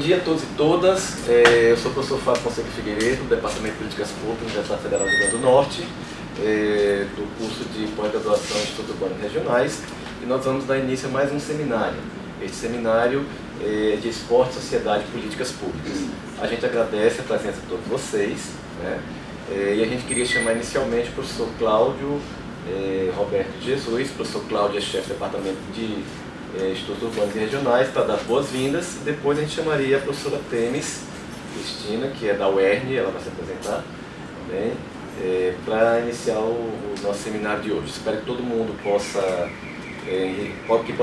dia a todos e todas. Eu sou o professor Fábio Fonseca Figueiredo, do Departamento de Políticas Públicas da Universidade Federal do Rio Grande do Norte, do curso de pós-graduação em Estudos Urbanos e Regionais, e nós vamos dar início a mais um seminário. Este seminário é de Esporte, Sociedade e Políticas Públicas. A gente agradece a presença de todos vocês, né? E a gente queria chamar inicialmente o professor Cláudio Roberto de Jesus. O professor Cláudio é chefe do Departamento de Estudos Urbanos e Regionais, para dar boas-vindas. Depois a gente chamaria a professora Temis Cristina, que é da UERN, ela vai se apresentar também, para iniciar o nosso seminário de hoje. Espero que todo mundo possa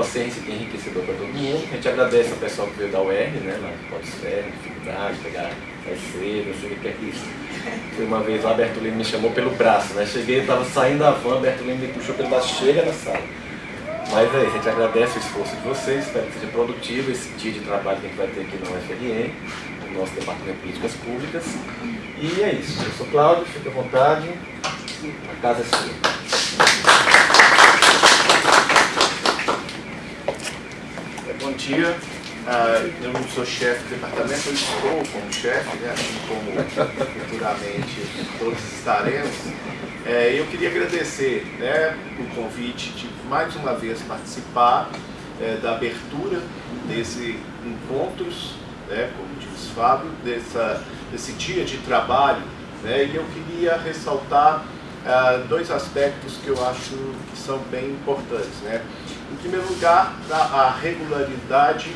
ser enriquecedor para todo mundo. A gente agradece ao pessoal que veio da UERN, né, lá de Podosfera, dificuldade, pegar mais cedo, não sei o que é isso. Foi uma vez lá, a Bertolini me chamou pelo braço, né? Cheguei, estava saindo da van, a Bertolini me puxou pelo braço, chega na sala. Mas é isso, a gente agradece o esforço de vocês, espero que seja produtivo esse dia de trabalho que a gente vai ter aqui na UFRN, no nosso Departamento de Políticas Públicas. E é isso, eu sou Cláudio, fique à vontade, a casa é sua. Bom dia, eu não sou chefe do departamento, eu estou como chefe, né, assim como futuramente todos estaremos. Eu queria agradecer, né, o convite de mais uma vez participar da abertura desse encontros, né, como diz Fábio, desse dia de trabalho, né, e eu queria ressaltar dois aspectos que eu acho que são bem importantes, né. Em primeiro lugar, a regularidade,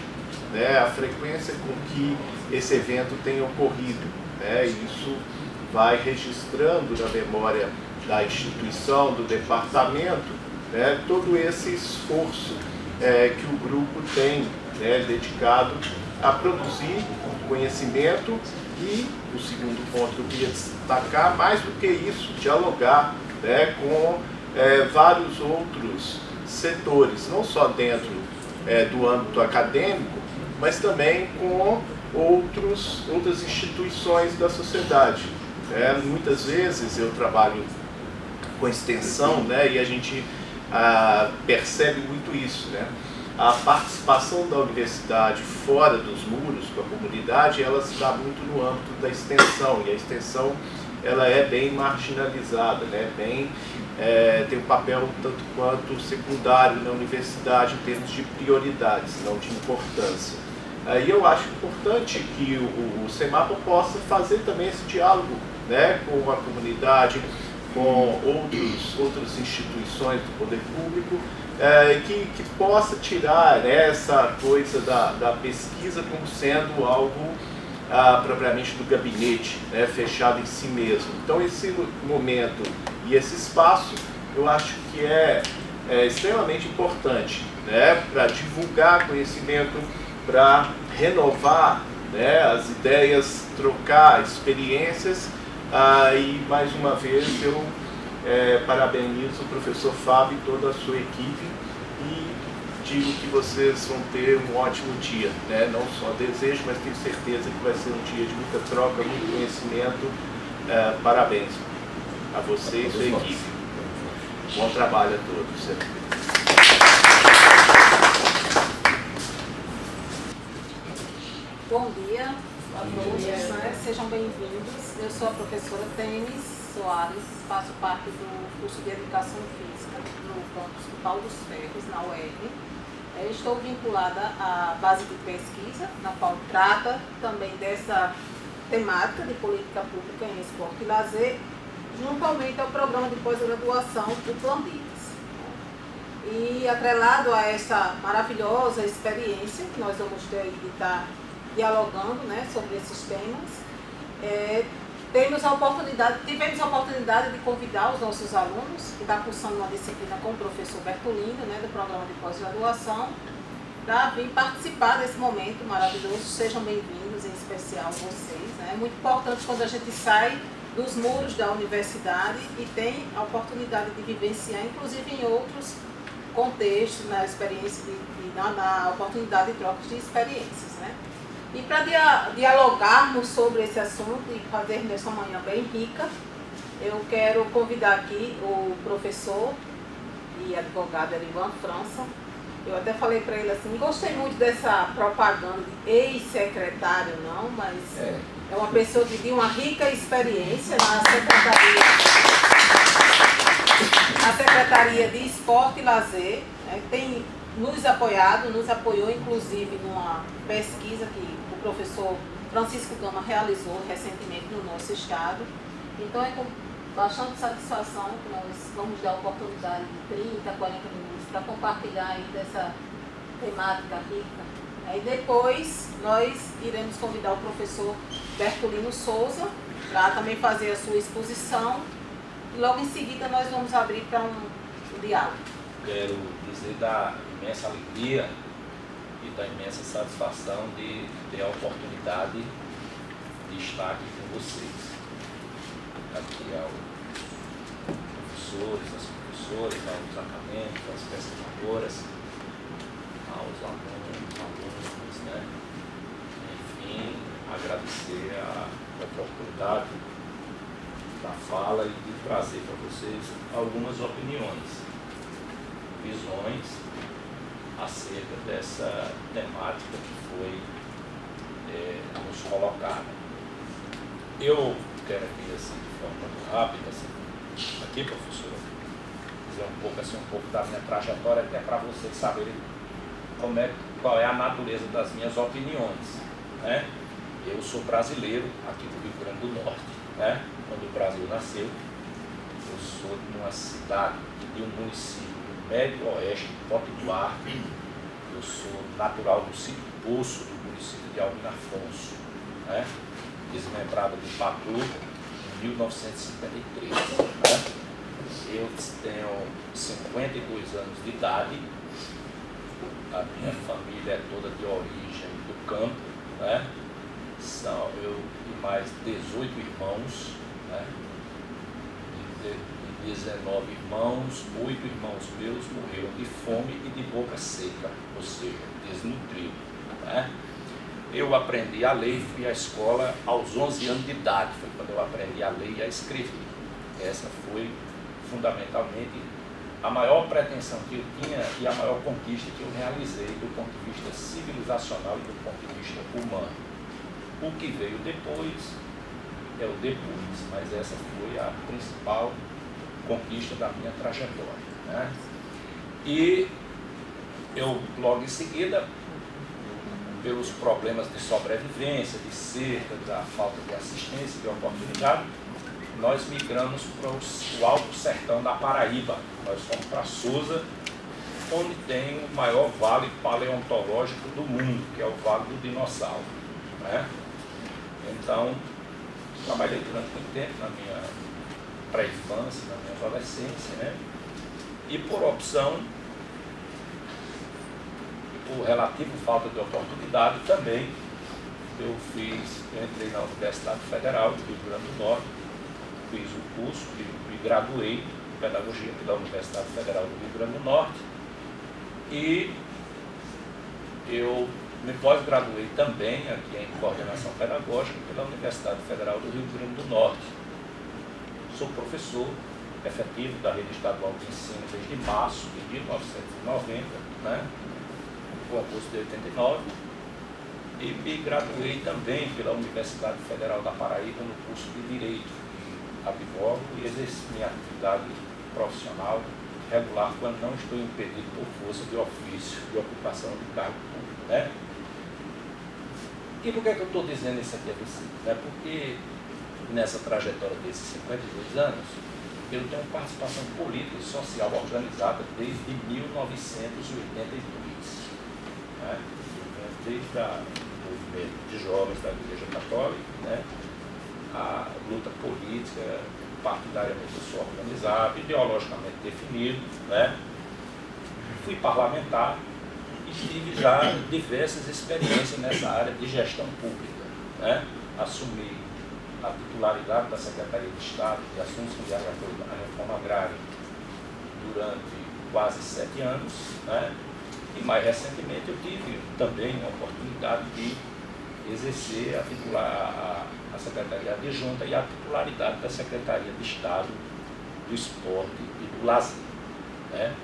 né, a frequência com que esse evento tem ocorrido, né, isso vai registrando na memória da instituição, do departamento, né, todo esse esforço que o grupo tem, né, dedicado a produzir conhecimento e, o segundo ponto que eu queria destacar, mais do que isso, dialogar, né, com vários outros setores, não só dentro do âmbito acadêmico, mas também com outras instituições da sociedade. Muitas vezes eu trabalho com extensão, né, e a gente percebe muito isso, né? A participação da universidade fora dos muros, com a comunidade, ela se dá muito no âmbito da extensão, e a extensão ela é bem marginalizada, né? Tem um papel tanto quanto secundário na universidade em termos de prioridades, não de importância. E eu acho importante que o CEMAPA possa fazer também esse diálogo, né, com a comunidade, com outras instituições do poder público, que possa tirar, né, essa coisa da pesquisa como sendo algo propriamente do gabinete, né, fechado em si mesmo. Então esse momento e esse espaço eu acho que é extremamente importante, né, para divulgar conhecimento, para renovar, né, as ideias, trocar experiências. E mais uma vez eu parabenizo o professor Fábio e toda a sua equipe e digo que vocês vão ter um ótimo dia, né? Não só desejo, mas tenho certeza que vai ser um dia de muita troca, muito conhecimento. Parabéns a você e sua equipe. Bom trabalho a todos. Bom dia a todos, né? Sejam bem-vindos. Eu sou a professora Temis Soares, faço parte do curso de Educação Física no campus do Paulo dos Ferros, na UERN. Estou vinculada à base de pesquisa, na qual trata também dessa temática de política pública em esporte e lazer, juntamente ao programa de pós-graduação, o Plandites. E atrelado a essa maravilhosa experiência que nós vamos ter de estar dialogando, né, sobre esses temas, tivemos a oportunidade de convidar os nossos alunos, que estão cursando uma disciplina com o professor Bertolino, né, do programa de pós-graduação, para vir participar desse momento maravilhoso. Sejam bem-vindos, em especial vocês, né? É muito importante quando a gente sai dos muros da universidade e tem a oportunidade de vivenciar, inclusive em outros contextos, na experiência na oportunidade de trocas de experiências, né? E para dialogarmos sobre esse assunto e fazer dessa manhã bem rica, eu quero convidar aqui o professor e advogado Elivan França, Eu até falei para ele assim, não gostei muito dessa propaganda de ex-secretário não, mas é uma pessoa que tem uma rica experiência na Secretaria de Esporte e Lazer, né, tem nos apoiou inclusive numa pesquisa que o professor Francisco Gama realizou recentemente no nosso estado. Então é com bastante satisfação que nós vamos dar a oportunidade de 30, 40 minutos para compartilhar aí dessa temática rica. Aí depois nós iremos convidar o professor Bertolino Souza para também fazer a sua exposição e logo em seguida nós vamos abrir para um diálogo. Quero dizer da imensa alegria e da imensa satisfação de ter a oportunidade de estar aqui com vocês. Aqui aos professores, às professoras, aos acadêmicos, às pesquisadoras, aos alunos, né? Enfim, agradecer a oportunidade da fala e de trazer para vocês algumas opiniões, visões acerca dessa temática que foi nos colocada. Eu quero aqui, assim, de forma muito rápida, assim, aqui, professora, dizer um pouco da minha trajetória, até para vocês saberem qual é a natureza das minhas opiniões, né? Eu sou brasileiro, aqui do Rio Grande do Norte, né? Quando o Brasil nasceu, eu sou de uma cidade, de um município do Médio Oeste, Potiguar. Eu sou natural do sítio Poço, do município de Albino Afonso, né? Desmembrada de Patu, em 1953. Né? Eu tenho 52 anos de idade, a minha família é toda de origem do campo, né? São eu e mais 18 irmãos, né? De 19 irmãos, 8 irmãos meus morreram de fome e de boca seca, ou seja, desnutrido. Né? Eu aprendi a ler e fui à escola aos 11 anos de idade, foi quando eu aprendi a ler e a escrever. Essa foi fundamentalmente a maior pretensão que eu tinha e a maior conquista que eu realizei do ponto de vista civilizacional e do ponto de vista humano. O que veio depois é o depois, mas essa foi a principal conquista da minha trajetória. Né? E eu, logo em seguida, pelos problemas de sobrevivência, de cerca, da falta de assistência, de oportunidade, nós migramos para o Alto Sertão da Paraíba. Nós fomos para Sousa, onde tem o maior vale paleontológico do mundo, que é o Vale do Dinossauro. Né? Então, trabalhei durante muito tempo na minha pré-infância, na minha adolescência, né? E por opção, por relativo falta de oportunidade também, eu entrei na Universidade Federal do Rio Grande do Norte, fiz o curso e me graduei em Pedagogia pela Universidade Federal do Rio Grande do Norte e eu me pós-graduei também aqui em Coordenação Pedagógica pela Universidade Federal do Rio Grande do Norte. Sou professor efetivo da Rede Estadual de Ensino desde março de 1990, né? Concurso de 89, e me graduei também pela Universidade Federal da Paraíba no curso de Direito. Advogo e exerço minha atividade profissional regular quando não estou impedido por força de ofício de ocupação de cargo público. Né? E por que é que eu estou dizendo isso aqui a você? É porque nessa trajetória desses 52 anos, eu tenho participação política e social organizada desde 1982. Né? Desde o movimento de jovens da Igreja Católica, né? A luta política, partidariamente eu sou organizado, ideologicamente definido, né? Fui parlamentar e tive já diversas experiências nessa área de gestão pública. Né? Assumi a titularidade da Secretaria de Estado de Assuntos Ligados à Reforma Agrária durante quase 7 anos, né? E mais recentemente eu tive também a oportunidade de exercer a Secretaria Adjunta e a titularidade da Secretaria de Estado do Esporte e do Lazer. Né?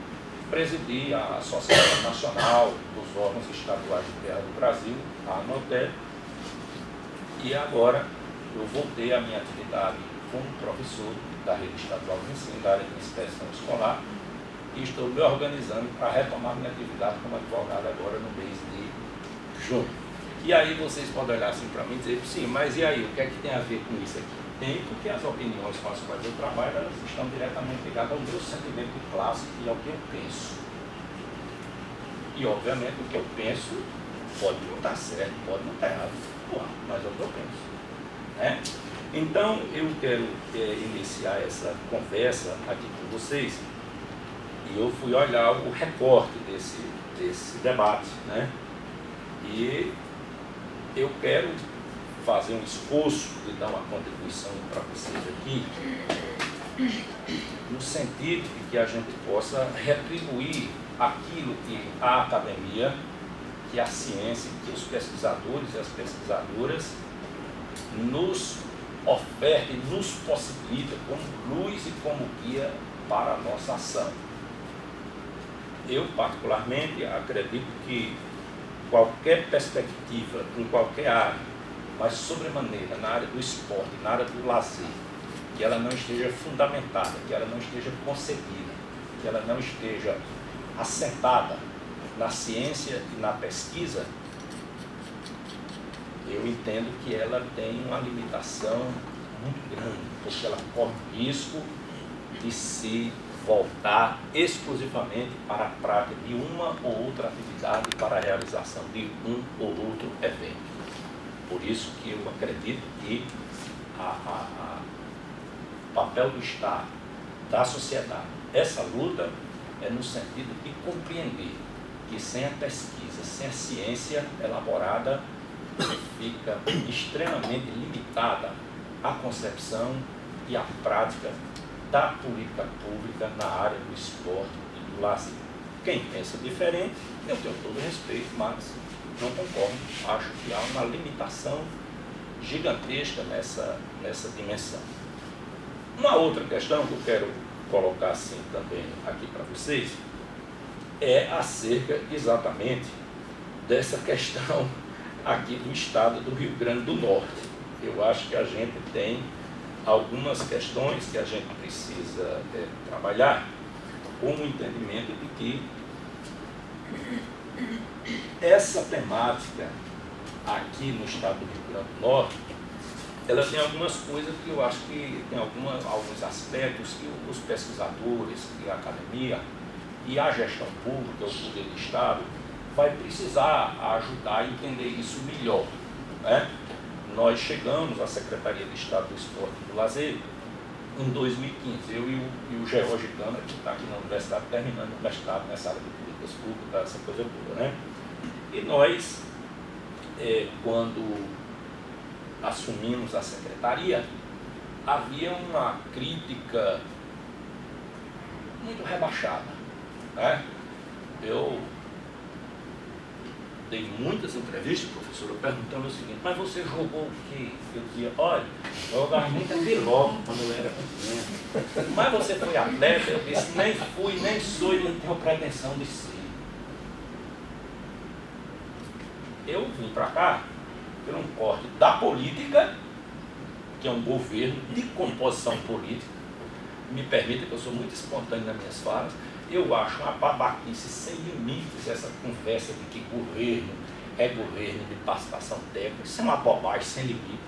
presidi a Associação Nacional dos Órgãos Estaduais de Terra do Brasil, a ANOTE, e agora eu voltei à minha atividade como professor da Rede Estadual de Ensino, da área de inspeção escolar, e estou me organizando para retomar minha atividade como advogado agora no mês de junho. E aí vocês podem olhar assim para mim e dizer, sim, mas e aí, o que é que tem a ver com isso aqui? Tem, porque as opiniões com as quais eu trabalho, elas estão diretamente ligadas ao meu sentimento de classe e ao que eu penso. E, obviamente, o que eu penso pode não estar certo, pode não estar errado, mas é o que eu penso. Né? Então, eu quero iniciar essa conversa aqui com vocês, e eu fui olhar o recorte desse debate, né? E eu quero fazer um esforço de dar uma contribuição para vocês aqui, no sentido de que a gente possa retribuir aquilo que a academia, que a ciência, que os pesquisadores e as pesquisadoras nos oferta e nos possibilita como luz e como guia para a nossa ação. Eu, particularmente, acredito que qualquer perspectiva em qualquer área, mas sobremaneira na área do esporte, na área do lazer, que ela não esteja fundamentada, que ela não esteja concebida, que ela não esteja assentada na ciência e na pesquisa, eu entendo que ela tem uma limitação muito grande, porque ela corre o risco de se voltar exclusivamente para a prática de uma ou outra atividade para a realização de um ou outro evento. Por isso que eu acredito que o papel do Estado, da sociedade, essa luta é no sentido de compreender que sem a pesquisa, sem a ciência elaborada, fica extremamente limitada a concepção e a prática da política pública na área do esporte e do lazer. Quem pensa diferente, eu tenho todo respeito, mas não concordo. Acho que há uma limitação gigantesca nessa dimensão. Uma outra questão que eu quero colocar assim também aqui para vocês é acerca exatamente dessa questão aqui do estado do Rio Grande do Norte. Eu acho que a gente tem algumas questões que a gente precisa trabalhar com o entendimento de que essa temática aqui no estado do Rio Grande do Norte, ela tem algumas coisas que eu acho que tem alguns aspectos que os pesquisadores, que a academia e a gestão pública, o poder do Estado, vai precisar ajudar a entender isso melhor. Né? Nós chegamos à Secretaria de Estado do Esporte e do Lazer em 2015, eu e o George Câmara, que está aqui na universidade, terminando o mestrado nessa área de políticas públicas, essa coisa toda, né? E nós, quando assumimos a secretaria, havia uma crítica muito rebaixada. Né? Eu dei muitas entrevistas, professora, perguntando o seguinte, mas você jogou o quê? Eu dizia, olha, eu jogava muito logo quando eu era pequeno. Mas você foi atleta? Eu disse, nem fui, nem sou e nem tenho pretensão de ser. Eu vim para cá por um corte da política, que é um governo de composição política. Me permita que eu sou muito espontâneo nas minhas falas. Eu acho uma babaquice sem limites essa conversa de que governo é governo de participação técnica. Isso é uma bobagem sem limite.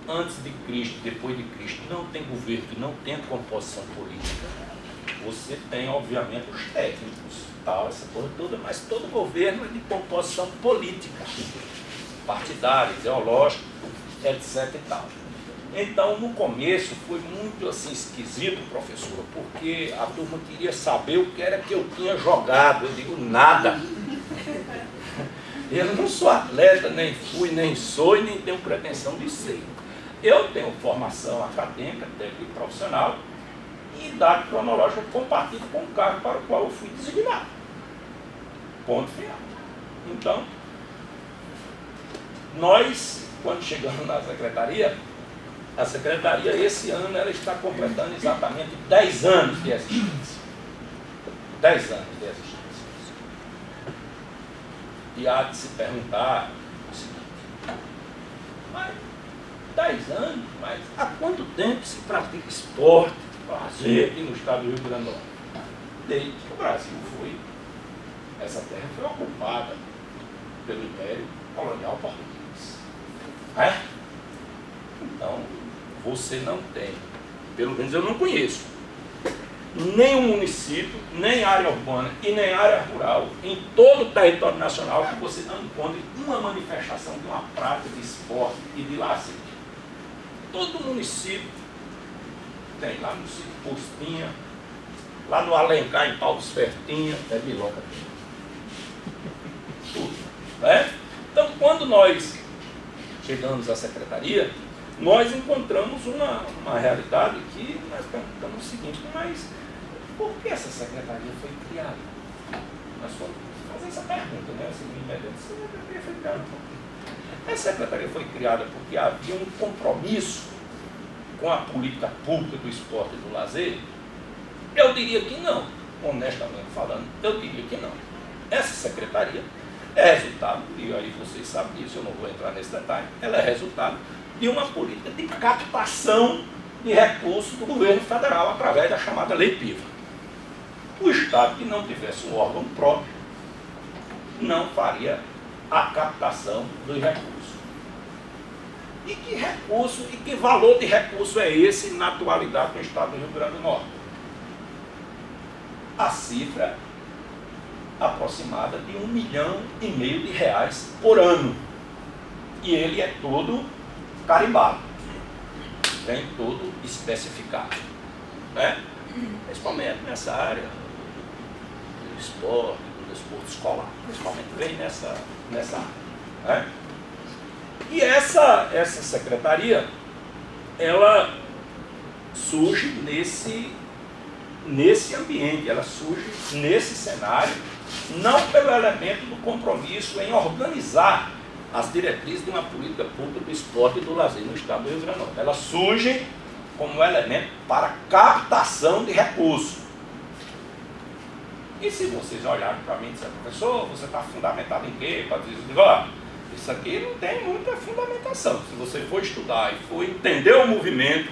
Antes de Cristo, depois de Cristo, não tem governo que não tenha composição política. Você tem, obviamente, os técnicos, tal, essa coisa toda, mas todo governo é de composição política, partidária, ideológica, etc. e tal. Então, no começo, foi muito assim esquisito, professora, porque a turma queria saber o que era que eu tinha jogado. Eu digo, nada. Eu não sou atleta, nem fui, nem sou e nem tenho pretensão de ser. Eu tenho formação acadêmica, técnica e profissional, e idade cronológica compatível com o cargo para o qual eu fui designado. Ponto final. Então, nós, quando chegamos na secretaria, a secretaria esse ano ela está completando exatamente 10 anos de existência. 10 anos de existência. E há de se perguntar o seguinte: mas 10 anos, mas há quanto tempo se pratica esporte, lazer aqui no estado do Rio Grande do Norte? Desde que o Brasil foi, essa terra foi ocupada pelo Império Colonial Português. É? Então, você não tem, pelo menos eu não conheço, nem um município, nem área urbana e nem área rural, em todo o território nacional, que você não encontre uma manifestação de uma prática de esporte e de lazer. Todo município tem, lá no sítio Postinha, lá no Alencar, em Paulo Fertinha, É biloca. tudo. Né? Então, quando nós chegamos à secretaria, nós encontramos uma realidade que nós perguntamos o seguinte: mas por que essa secretaria foi criada? Nós fomos fazer essa pergunta, né? Assim, imediatamente, essa secretaria foi criada por quê? Essa secretaria foi criada porque havia um compromisso com a política pública do esporte e do lazer? Eu diria que não, honestamente falando, eu diria que não. Essa secretaria é resultado, e aí vocês sabem disso, eu não vou entrar nesse detalhe, ela é resultado de uma política de captação de recursos do governo federal através da chamada Lei Piva. O Estado que não tivesse um órgão próprio não faria a captação dos recursos. E que recurso e que valor de recurso é esse na atualidade no Estado do Rio Grande do Norte? A cifra aproximada de R$1,5 milhão de reais por ano. E ele é todo carimbado, vem todo especificado, né? Principalmente nessa área do esporte, do desporto escolar, principalmente vem nessa área, né? E essa secretaria, ela surge nesse ambiente, ela surge nesse cenário, não pelo elemento do compromisso em organizar as diretrizes de uma política pública do esporte e do lazer no estado do Rio Grande do Norte. Ela surge como elemento para captação de recursos. E se vocês olharem para mim e disserem: professor, você está fundamentado em quê? Para dizer, isso aqui não tem muita fundamentação. Se você for estudar e for entender o movimento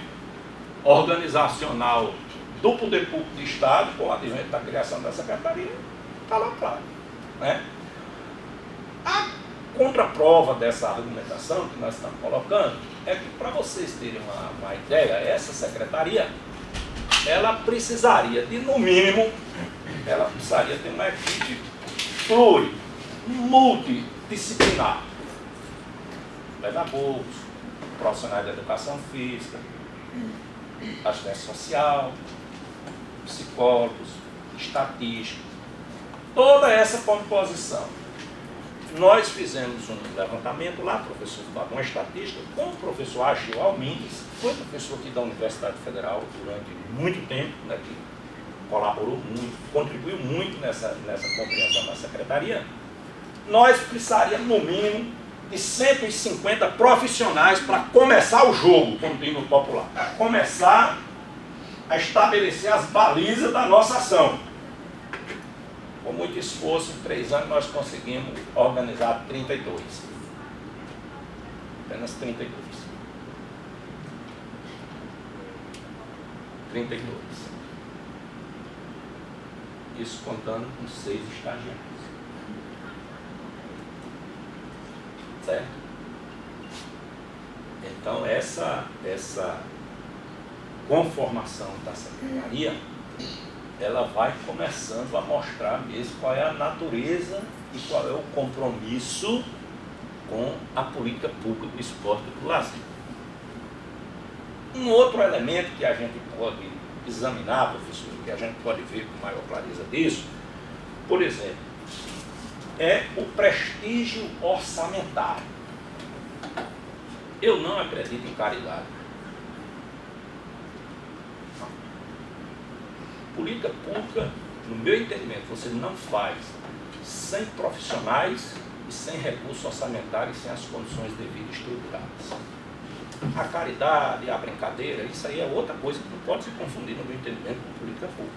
organizacional do poder público do Estado, com o advento da criação da secretaria, está lá claro, né? A contraprova dessa argumentação que nós estamos colocando é que, para vocês terem uma ideia, essa secretaria, ela precisaria de, no mínimo, ela precisaria ter uma equipe multidisciplinar. Pedagogos, profissionais da educação física, assistência social, psicólogos, estatísticos, toda essa composição. Nós fizemos um levantamento lá, professor, uma estatística, com o professor Agil Almindes, foi professor aqui da Universidade Federal durante muito tempo, né, que colaborou muito, contribuiu muito nessa compreensão da secretaria. Nós precisaríamos, no mínimo, de 150 profissionais para começar o jogo, como diz no popular, para começar a estabelecer as balizas da nossa ação. Com muito esforço, em 3 anos nós conseguimos organizar 32. Apenas 32. 32. Isso contando com 6 estagiários. Certo? Então essa conformação da secretaria, ela vai começando a mostrar mesmo qual é a natureza e qual é o compromisso com a política pública do esporte e do lazer. Um outro elemento que a gente pode examinar, professor, que a gente pode ver com maior clareza disso, por exemplo, é o prestígio orçamentário. Eu não acredito em caridade. Política pública, no meu entendimento, você não faz sem profissionais e sem recursos orçamentários, sem as condições devidas estruturadas. A caridade, a brincadeira, isso aí é outra coisa que não pode se confundir, no meu entendimento, com política pública.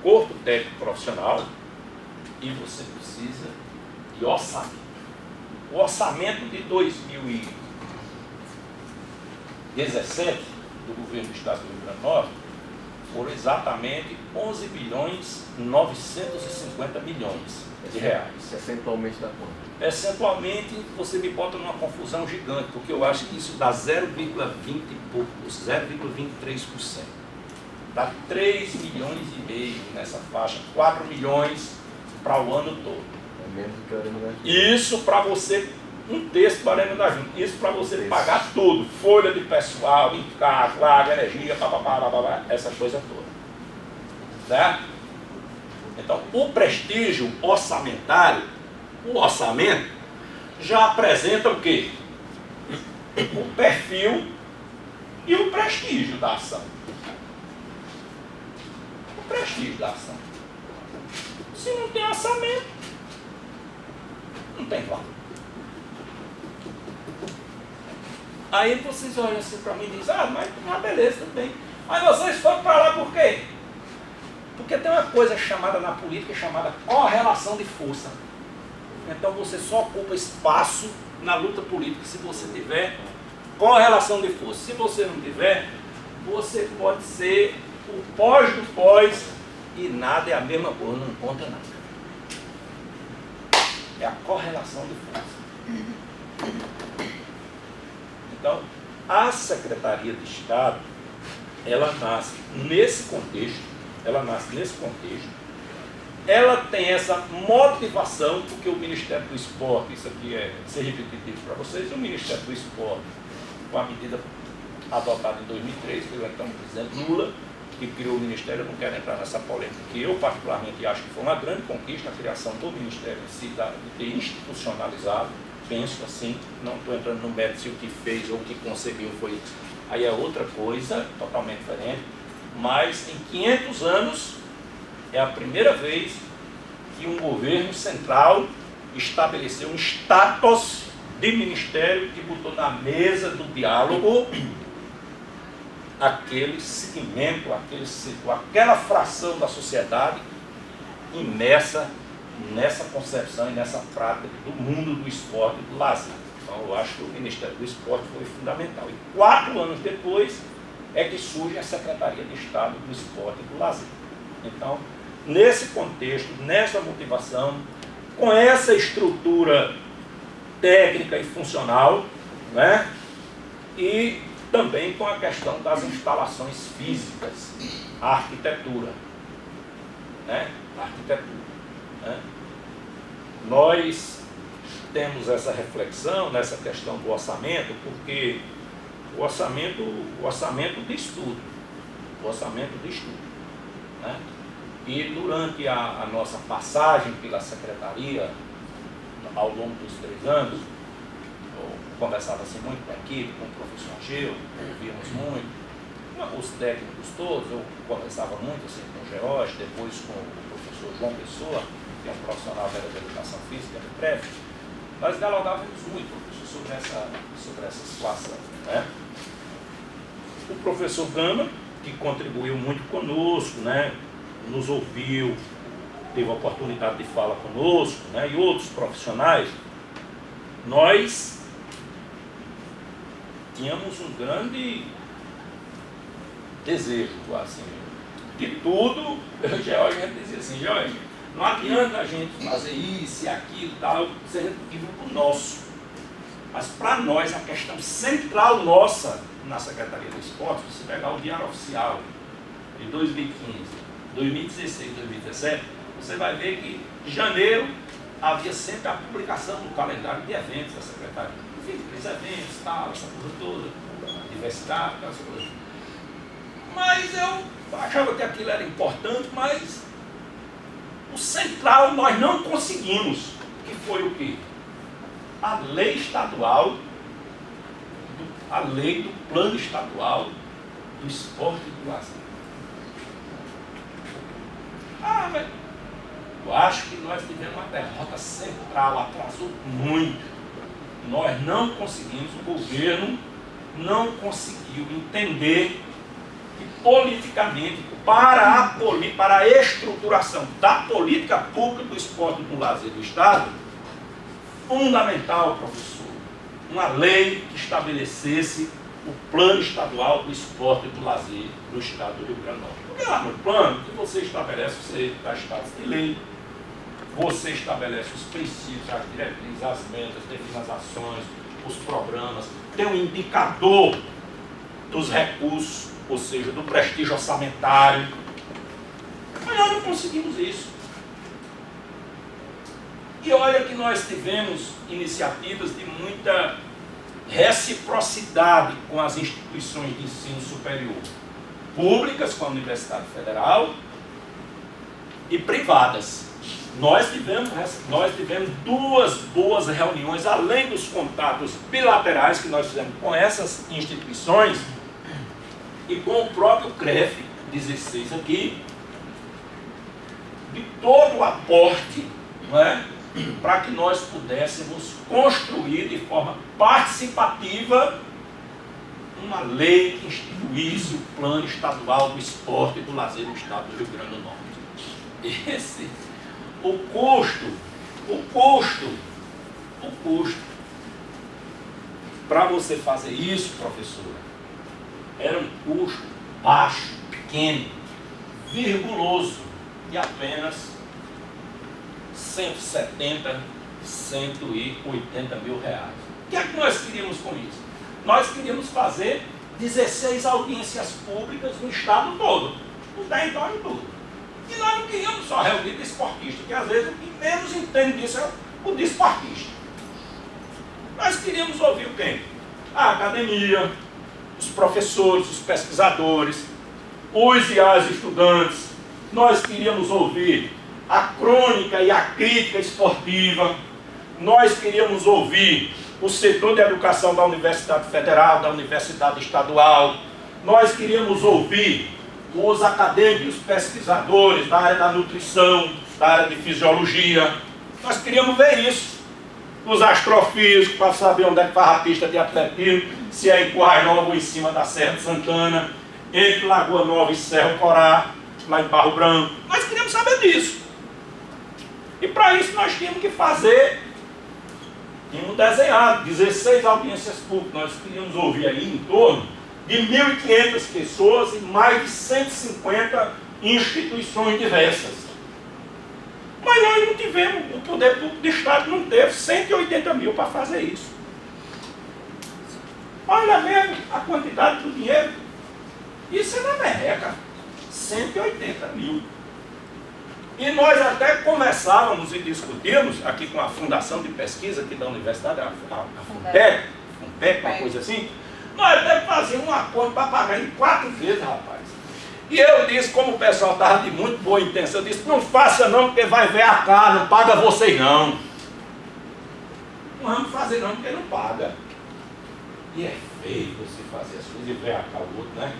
corpo técnico profissional e você precisa de orçamento. O orçamento de 2017 do governo do Estado do Rio Grande do Norte foram exatamente 11 bilhões 950 milhões de reais. Percentualmente da conta. Percentualmente, você me bota numa confusão gigante, porque eu acho que isso dá 0,20 e poucos, 0,23%. Dá 3 milhões e meio nessa faixa, 4 milhões para o ano todo. É menos do que a Arena da Junta. Isso para você, um terço da Arena da Junta, isso para você pagar tudo, folha de pessoal, encargo, água, energia, essa coisa toda. Certo? Então, o prestígio orçamentário, o orçamento, já apresenta o quê? O perfil e o prestígio da ação. O prestígio da ação. Se não tem orçamento, não tem valor. Aí vocês olham assim para mim e dizem, mas beleza, tudo bem. Mas vocês foram para lá por quê? Porque tem uma coisa chamada na política, chamada correlação de força. Então você só ocupa espaço na luta política se você tiver correlação de força. Se você não tiver, você pode ser o pós do pós e nada é a mesma coisa, não conta nada. É a correlação de força. Então, a Secretaria de Estado, ela nasce nesse contexto, ela tem essa motivação, porque o Ministério do Esporte, isso aqui é ser repetitivo para vocês, o Ministério do Esporte, com a medida adotada em 2003 pelo então presidente Lula, que criou o Ministério, eu não quero entrar nessa polêmica, que eu particularmente acho que foi uma grande conquista a criação do Ministério em si, de ter institucionalizado, penso assim, não estou entrando no mérito se o que fez ou o que conseguiu foi, aí é outra coisa, totalmente diferente, mas em 500 anos é a primeira vez que um governo central estabeleceu um status de ministério que botou na mesa do diálogo aquele segmento, aquele setor, aquela fração da sociedade imersa nessa concepção e nessa prática do mundo do esporte e do lazer. Então eu acho que o Ministério do Esporte foi fundamental. E 4 anos depois é que surge a Secretaria de Estado do Esporte e do Lazer. Então, nesse contexto, nessa motivação, com essa estrutura técnica e funcional, né? E também com a questão das instalações físicas, a arquitetura, né? A arquitetura, né? Nós temos essa reflexão nessa questão do orçamento, porque o orçamento diz tudo, né? E durante a nossa passagem pela Secretaria, ao longo dos 3 anos, eu conversava assim muito com a equipe, com o professor Ageu, ouvíamos muito, os técnicos todos, eu conversava muito assim com o George, depois com o professor João Pessoa, que é um profissional da educação física do PREF, nós dialogávamos muito, professor, sobre essa situação, né? O professor Gama, que contribuiu muito conosco, né? Nos ouviu, teve a oportunidade de fala conosco, né? E outros profissionais, nós tínhamos um grande desejo, assim, de tudo. George, a gente dizia assim, George, não adianta a gente fazer isso e aquilo, tal, ser equívoco nosso. Mas para nós, a questão central nossa na Secretaria do Esporte, se pegar o Diário Oficial de 2015, 2016, 2017, você vai ver que em janeiro havia sempre a publicação do calendário de eventos da Secretaria. Enfim, 3 eventos, tal, essa coisa toda, diversidade, essa coisa. Mas eu achava que aquilo era importante, mas o central nós não conseguimos, que foi o quê? A lei estadual, a lei do plano estadual do esporte e do lazer. Mas eu acho que nós tivemos uma derrota central, atrasou muito. Nós não conseguimos, o governo não conseguiu entender que politicamente, para a estruturação da política pública do esporte e do lazer do Estado, fundamental, professor, uma lei que estabelecesse o plano estadual do esporte e do lazer do Estado do Rio Grande do Norte. Porque lá no plano que você estabelece, você dá status de lei, você estabelece os princípios, as diretrizes, as metas, define as ações, os programas, tem um indicador dos recursos, ou seja, do prestígio orçamentário. Mas nós não conseguimos isso. E olha que nós tivemos iniciativas de muita reciprocidade com as instituições de ensino superior, públicas, com a Universidade Federal, e privadas. Nós tivemos duas boas reuniões, além dos contatos bilaterais que nós fizemos com essas instituições e com o próprio CREF 16 aqui, de todo o aporte, não é? Para que nós pudéssemos construir de forma participativa uma lei que instituísse o plano estadual do esporte e do lazer do Estado do Rio Grande do Norte. O custo para você fazer isso, professora, era um custo baixo, pequeno, virguloso, de apenas 170, 180 mil reais. O que é que nós queríamos com isso? Nós queríamos fazer 16 audiências públicas no estado todo, no território todo. E nós não queríamos só reunir desportistas, que às vezes o que menos entende disso é o desportista. Nós queríamos ouvir quem? A academia, os professores, os pesquisadores, os e as estudantes. Nós queríamos ouvir a crônica e a crítica esportiva. Nós queríamos ouvir o setor de educação da Universidade Federal, da Universidade Estadual. Nós queríamos ouvir os acadêmicos, os pesquisadores da área da nutrição, da área de fisiologia. Nós queríamos ver isso. Os astrofísicos, para saber onde é que faz a pista de atletismo, se é em Currais Nova ou em cima da Serra de Santana, entre Lagoa Nova e Serra Corá, lá em Barro Branco. Nós queríamos saber disso. E para isso nós tínhamos que fazer, tínhamos desenhado 16 audiências públicas. Nós queríamos ouvir aí em torno de 1.500 pessoas e mais de 150 instituições diversas. Mas nós não tivemos, o poder público do Estado não teve 180 mil para fazer isso. Olha mesmo a quantidade do dinheiro. Isso é na merreca. 180 mil. E nós até conversávamos e discutimos aqui com a Fundação de Pesquisa aqui da Universidade, a FUNPEC, uma coisa assim. Nós até fazíamos um acordo para pagar em 4 vezes, rapaz. E eu disse, como o pessoal estava de muito boa intenção, eu disse, não faça não, porque vai ver a cara, não paga vocês não. Não vamos fazer não, porque não paga. E é feio você fazer as coisas e ver a cara o outro, né?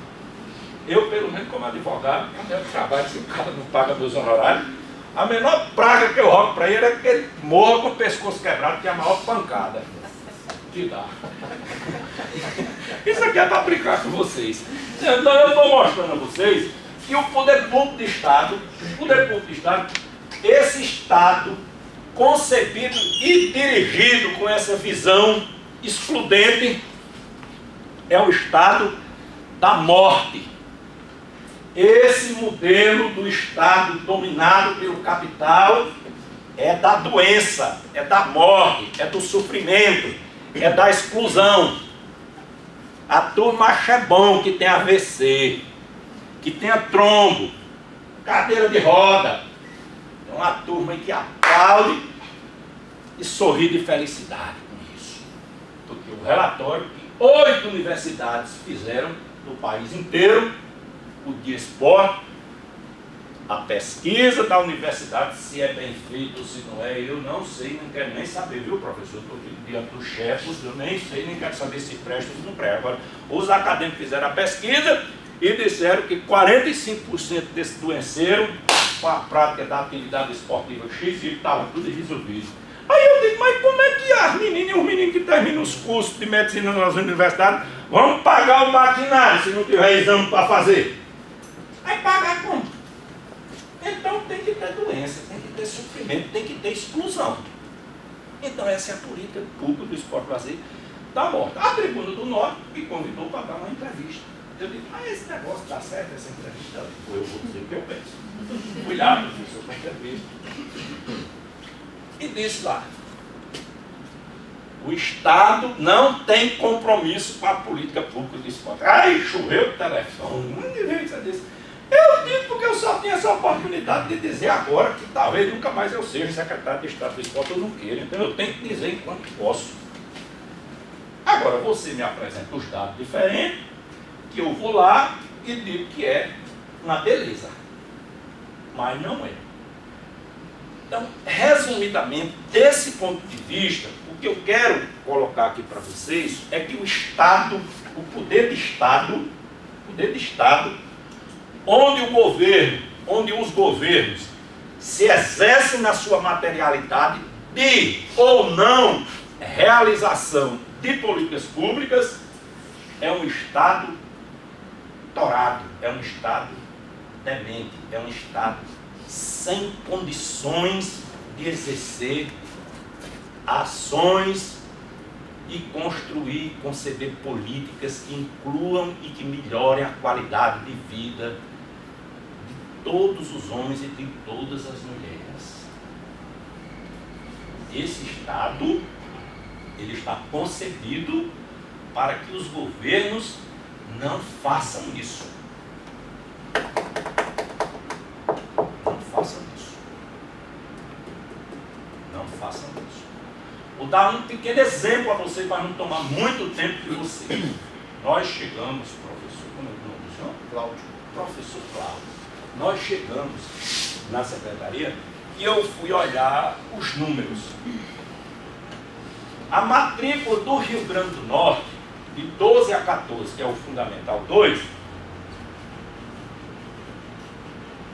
Eu, pelo menos, como advogado, quando eu trabalho, se o cara não paga meus honorários, a menor praga que eu rogo para ele é que ele morra com o pescoço quebrado, que é a maior pancada que dá. Isso aqui é para brincar com vocês. Então eu estou mostrando a vocês que o poder público do Estado, esse Estado concebido e dirigido com essa visão excludente, é o Estado da morte. Esse modelo do Estado dominado pelo capital é da doença, é da morte, é do sofrimento, é da exclusão. A turma acha bom que tem AVC, que tenha trombo, cadeira de roda. É uma turma que aplaude e sorri de felicidade com isso. Porque o relatório que 8 universidades fizeram no país inteiro, o de esporte, a pesquisa da universidade, se é bem feito ou se não é, eu não sei, não quero nem saber, viu, professor? Estou aqui diante dos chefes, eu nem sei, nem quero saber se presta ou se não presta. Agora, os acadêmicos fizeram a pesquisa e disseram que 45% desses doenceram com a prática da atividade esportiva X e estava tudo resolvido. Aí eu digo, mas como é que E as meninas e os meninos que terminam os cursos de medicina nas universidades, vamos pagar o maquinário se não tiver exame para fazer. Aí pagar como? Então tem que ter doença, tem que ter sofrimento, tem que ter exclusão. Então essa é a política pública do esporte lazer da morte. A Tribuna do Norte me convidou para dar uma entrevista. Eu disse, esse negócio dá certo, essa entrevista? Eu vou dizer o que eu penso. Fui lá, professor, para a entrevista. E disse lá, o Estado não tem compromisso com a política pública do esporte. Ai, choveu o telefone. Onde veio isso? Disse, eu digo porque eu só tinha essa oportunidade de dizer agora que talvez nunca mais eu seja secretário de Estado do Esporte, eu não queira. Então eu tenho que dizer enquanto posso. Agora você me apresenta os dados diferentes, que eu vou lá e digo que é uma beleza. Mas não é. Então, resumidamente, desse ponto de vista, o que eu quero colocar aqui para vocês é que o Estado, o poder de Estado, onde o governo, onde os governos se exercem na sua materialidade de ou não realização de políticas públicas, é um Estado torado, é um Estado demente, é um Estado sem condições de exercer ações e construir, conceber políticas que incluam e que melhorem a qualidade de vida de todos os homens e de todas as mulheres. Esse Estado, ele está concebido para que os governos não façam isso. Não façam isso. Não façam isso. Vou dar um pequeno exemplo a vocês para não tomar muito tempo de vocês. Nós chegamos, professor, como é o nome do senhor? Cláudio. Professor Cláudio. Nós chegamos na secretaria e eu fui olhar os números. A matrícula do Rio Grande do Norte, de 12 a 14, que é o Fundamental 2,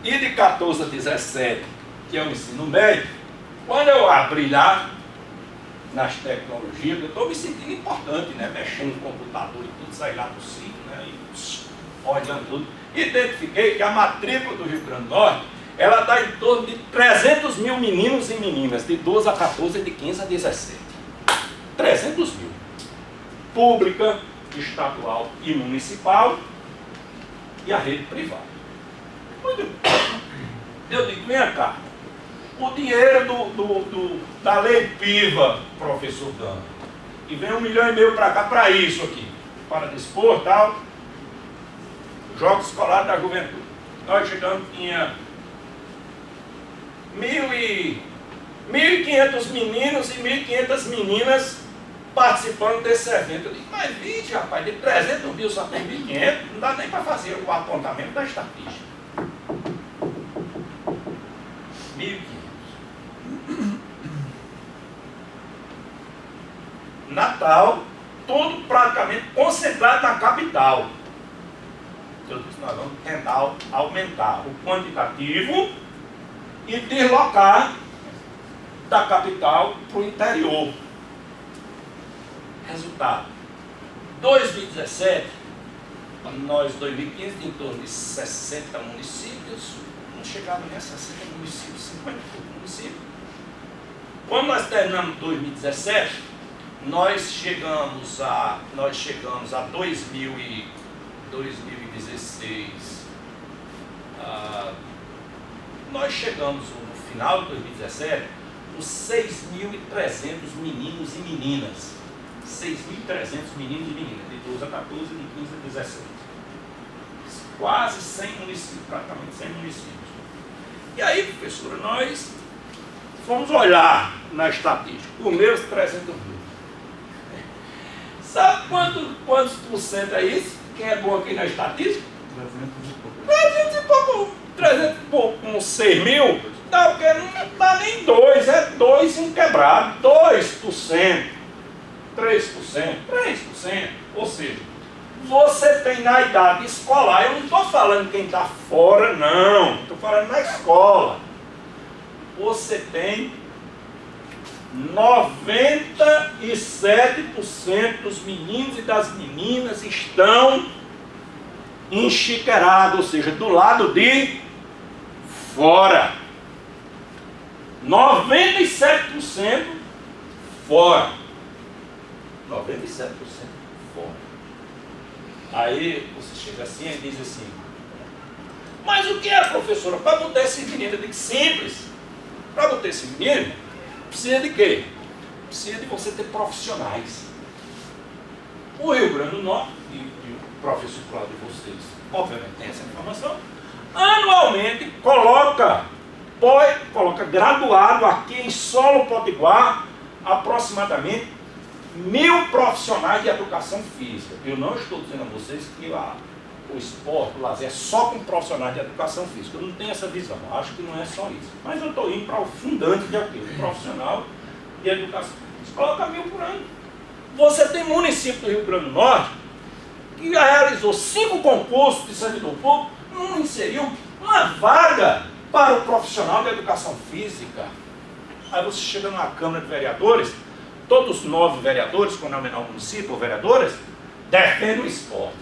e de 14 a 17, que é o ensino médio, quando eu abri lá nas tecnologias, eu estou me sentindo importante, né? Mexendo no computador e tudo, sair lá do sítio, né? E olhando tudo. Identifiquei que a matrícula do Rio Grande do Norte, ela está em torno de 300 mil meninos e meninas, de 12 a 14 e de 15 a 17. 300 mil. Pública, estadual e municipal, e a rede privada. Muito bem. Eu digo, vem cá, o dinheiro da lei PIVA, professor Gama, e vem 1,5 milhão para cá, para isso aqui, para dispor tal, Jogos Escolares da Juventude. Nós chegamos, tinha 1.500 meninos e 1.500 meninas participando desse evento. Eu digo, mas vinte, rapaz, de 300 mil só tem 1.500, não dá nem para fazer o apontamento da estatística. 1.500. Natal, tudo praticamente concentrado na capital. Eu disse, nós vamos tentar aumentar o quantitativo e deslocar da capital para o interior. Resultado, 2017, nós 2015, em torno de 60 municípios, não chegava nem a 60 municípios, 50 municípios. Quando nós terminamos 2017, nós chegamos a 2016, nós chegamos no final de 2017 com 6.300 meninos e meninas. 6.300 meninos e meninas, de 12 a 14 e de 15 a 17. Quase 100 municípios, praticamente 100 municípios. E aí, professora, nós fomos olhar na estatística, os meus 300 mil. Sabe quantos por cento é isso? Quem é bom aqui na estatística? 300 e pouco. 300 e pouco, com 6 mil, dá, porque não dá nem 2, é 2 e um quebrado, 2%. 3%, ou seja, você tem na idade escolar, eu não estou falando quem está fora, não, estou falando na escola, você tem 97% dos meninos e das meninas estão enxiquerados, ou seja, do lado de fora. 97% fora. 97% fora. Aí você chega assim e diz assim: mas o que é, professora? Para botar esse menino, eu digo simples. Para botar esse menino, precisa de quê? Precisa de você ter profissionais. O Rio Grande do Norte, e o professor Cláudio de vocês, obviamente tem essa informação, anualmente coloca graduado aqui em solo potiguar aproximadamente 1.000 profissionais de educação física. Eu não estou dizendo a vocês que o esporte, o lazer é só com profissionais de educação física. Eu não tenho essa visão, eu acho que não é só isso. Mas eu estou indo para o fundante, que é o quê? O profissional de educação física. Coloca 1.000 por ano. Você tem município do Rio Grande do Norte que já realizou 5 concursos de servidor público, não inseriu uma vaga para o profissional de educação física. Aí você chega numa Câmara de Vereadores, todos os 9 vereadores, quando é o menor município, ou vereadoras, defendem o esporte.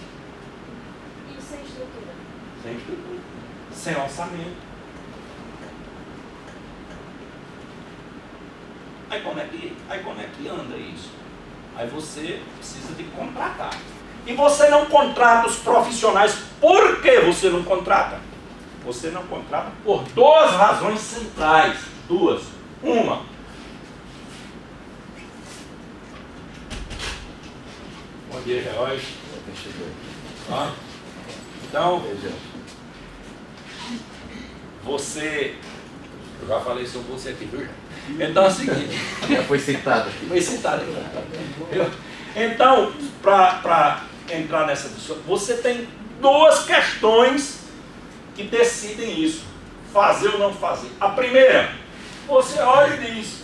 E sem estrutura? Sem estrutura. Sem orçamento. Aí como é que anda isso? Aí você precisa de contratar. E você não contrata os profissionais. Por que você não contrata? Você não contrata por 2 razões centrais. 2. Uma. Bom dia, Geróis. Ah, então, você... Eu já falei sobre você aqui, viu? Então é o seguinte... Já foi citado aqui. Foi citado aqui. Então, para entrar nessa discussão, você tem 2 questões que decidem isso. Fazer ou não fazer. A primeira, você olha e diz: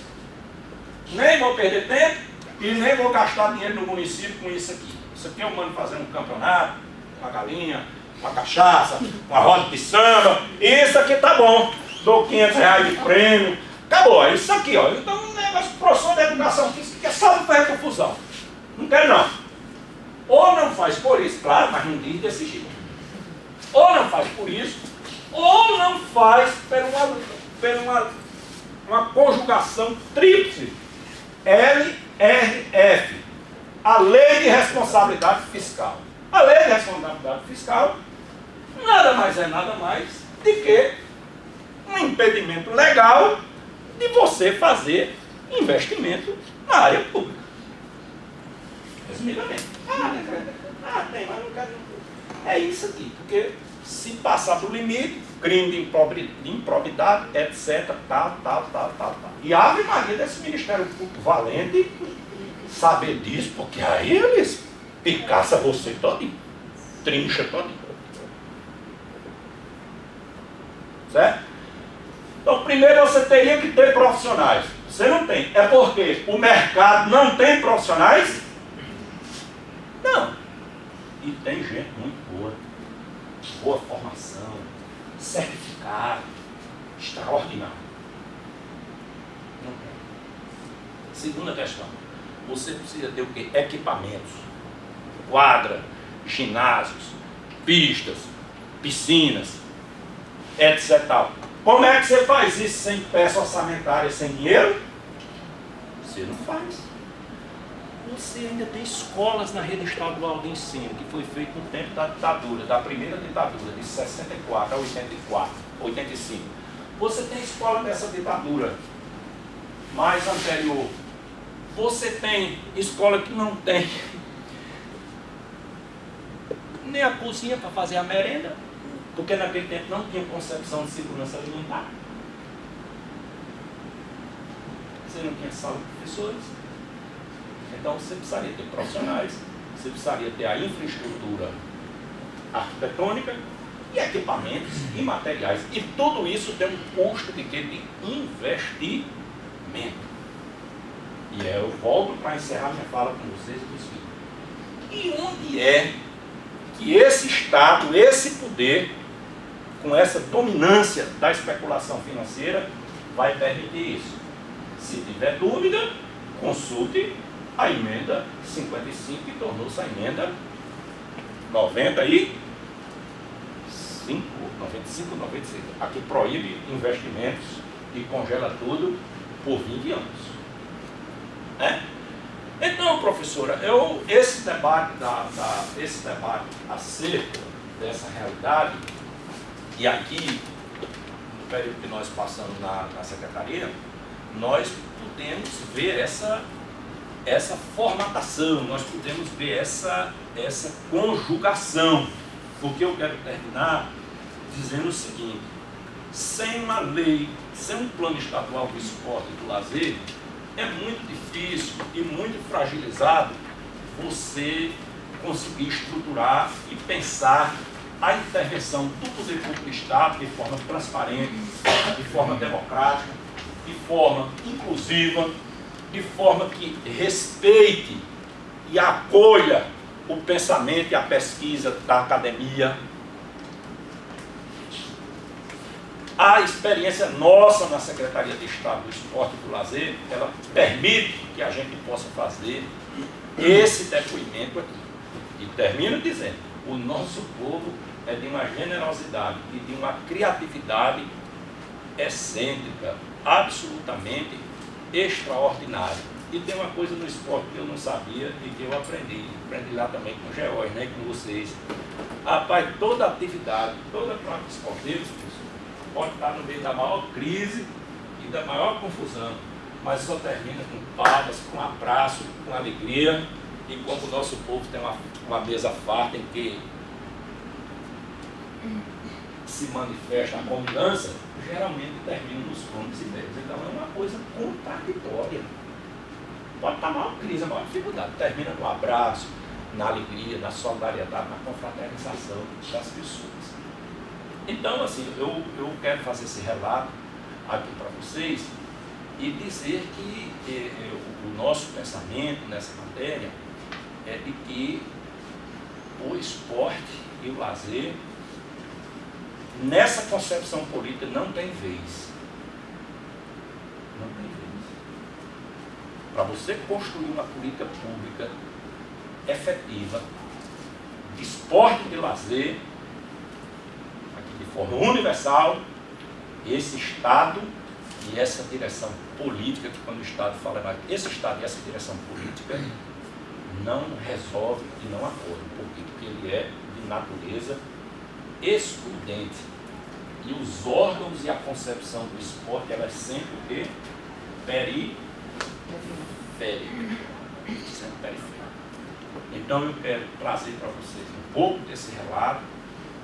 nem vou perder tempo e nem vou gastar dinheiro no município com isso aqui. Isso aqui eu mando fazer um campeonato, uma galinha, uma cachaça, uma roda de samba. Isso aqui tá bom. Dou R$500 de prêmio. Acabou. É isso aqui, ó. Então, um negócio, professor de educação física que é só não fazer confusão. Não quero não. Ou não faz por isso, claro, mas não diz desse jeito. Ou não faz por isso, ou não faz por uma conjugação tríplice. LRF. A Lei de Responsabilidade Fiscal. A Lei de Responsabilidade Fiscal nada mais do que um impedimento legal de você fazer investimento na área pública. Resumidamente. Tem, mas não quero. É isso aqui, porque se passar do limite, crime de improbidade, etc, tal. E Ave Maria desse Ministério Público valente saber disso, porque aí eles picaçam você todinho, trincha todinho. Certo? Então, primeiro você teria que ter profissionais. Você não tem. É porque o mercado não tem profissionais? Não. E tem gente muito boa. Boa formação, certificado, extraordinário. Não tem. Segunda questão. Você precisa ter o quê? Equipamentos. Quadra, ginásios, pistas, piscinas, etc. Como é que você faz isso sem peça orçamentária, sem dinheiro? Você não faz. Você ainda tem escolas na rede estadual de ensino, que foi feito no tempo da ditadura, da primeira ditadura, de 64 a 85. Você tem escola dessa ditadura mais anterior. Você tem escola que não tem nem a cozinha para fazer a merenda, porque naquele tempo não tinha concepção de segurança alimentar. Você não tinha sala de professores. Então você precisaria ter profissionais, você precisaria ter a infraestrutura arquitetônica e equipamentos e materiais. E tudo isso tem um custo de quê? De investimento. E eu volto para encerrar minha fala com vocês do seguinte. E onde é que esse Estado, esse poder, com essa dominância da especulação financeira, vai permitir isso? Se tiver dúvida, consulte a emenda 55, que tornou-se a emenda 95, 96. A que proíbe investimentos e congela tudo por 20 anos. Então, professora, esse debate acerca dessa realidade, e aqui, no período que nós passamos na secretaria, nós podemos ver essa formatação, nós podemos ver essa conjugação, porque eu quero terminar dizendo o seguinte: sem uma lei, sem um plano estadual do esporte e do lazer, é muito difícil e muito fragilizado você conseguir estruturar e pensar a intervenção do poder público do Estado de forma transparente, de forma democrática, de forma inclusiva, de forma que respeite e acolha o pensamento e a pesquisa da academia. A experiência nossa na Secretaria de Estado do Esporte e do Lazer, ela permite que a gente possa fazer esse depoimento aqui. E termino dizendo, o nosso povo é de uma generosidade e de uma criatividade excêntrica, absolutamente extraordinária. E tem uma coisa no esporte que eu não sabia e que eu aprendi lá também com o George, né, com vocês. Rapaz, toda atividade, toda prática esportiva pode estar no meio da maior crise e da maior confusão, mas só termina com palmas, com abraço, com alegria. E como o nosso povo tem uma mesa farta em que se manifesta a confiança, geralmente termina nos fones e meios. Então é uma coisa contraditória. Pode estar a maior crise, a maior dificuldade, termina no abraço, na alegria, na solidariedade, na confraternização das pessoas. Então, assim, eu quero fazer esse relato aqui para vocês e dizer que o nosso pensamento nessa matéria é de que o esporte e o lazer, nessa concepção política, não tem vez. Não tem vez. Para você construir uma política pública efetiva de esporte e de lazer, de forma universal, esse Estado e essa direção política, que quando o Estado fala, esse Estado e essa direção política não resolve e não acorda. Por quê? Porque ele é de natureza excludente. E os órgãos e a concepção do esporte, ela é sempre o quê? Periférica. Sempre periférica. Então eu quero trazer para vocês um pouco desse relato,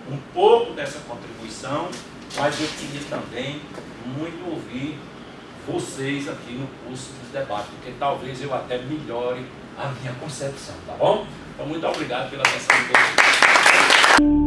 um pouco dessa contribuição, mas eu queria também muito ouvir vocês aqui no curso de debate, porque talvez eu até melhore a minha concepção, tá bom? Então, muito obrigado pela atenção de vocês.